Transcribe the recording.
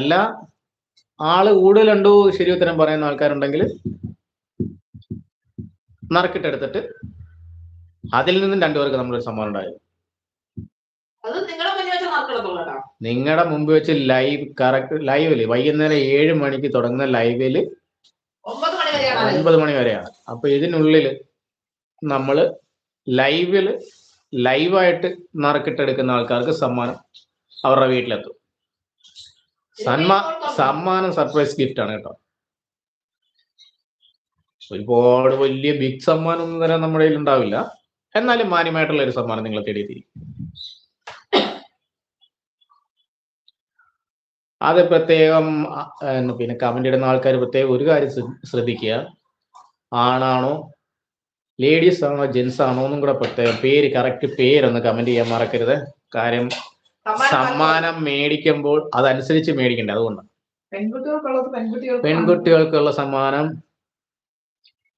അല്ല ആള് കൂടുതലുണ്ടോ ശരി ഉത്തരം പറയുന്ന ആൾക്കാരുണ്ടെങ്കിൽ നറുക്കിട്ടെടുത്തിട്ട് അതിൽ നിന്നും രണ്ടുപേർക്ക് നമ്മളൊരു സമ്മാനം ഉണ്ടായിരുന്നു. നിങ്ങളുടെ മുമ്പ് വെച്ച് ലൈവ് കറക്റ്റ് ലൈവില് വൈകുന്നേരം 7 മണിക്ക് തുടങ്ങുന്ന ലൈവില് 9 മണി വരെയാണ്. അപ്പൊ ഇതിനുള്ളില് നമ്മള് ലൈവായിട്ട് നറുക്കിട്ടെടുക്കുന്ന ആൾക്കാർക്ക് സമ്മാനം അവരുടെ വീട്ടിലെത്തും. സമ്മാനം സർപ്രൈസ് ഗിഫ്റ്റ് ആണ് കേട്ടോ. ഒരുപാട് വലിയ ബിഗ് സമ്മാനം ഒന്നും തരാൻ നമ്മുടെ കയ്യിൽ ഉണ്ടാവില്ല. എന്നാലും മാന്യമായിട്ടുള്ള ഒരു സമ്മാനം നിങ്ങളെ തേടിയെത്തിയിരിക്കും. അത് പ്രത്യേകം പിന്നെ കമന്റ് ഇടുന്ന ആൾക്കാർ പ്രത്യേകം ഒരു കാര്യം ശ്രദ്ധിക്കുക. ആണാണോ ലേഡീസ് ആണോ ജെൻസ് ആണോ എന്നും കൂടെ പ്രത്യേകം കറക്റ്റ് പേരൊന്ന് കമന്റ് ചെയ്യാൻ മറക്കരുത്. കാര്യം സമ്മാനം മേടിക്കുമ്പോൾ അതനുസരിച്ച് മേടിക്കണ്ടേ. അതുകൊണ്ടാണ് പെൺകുട്ടികൾക്കുള്ള സമ്മാനം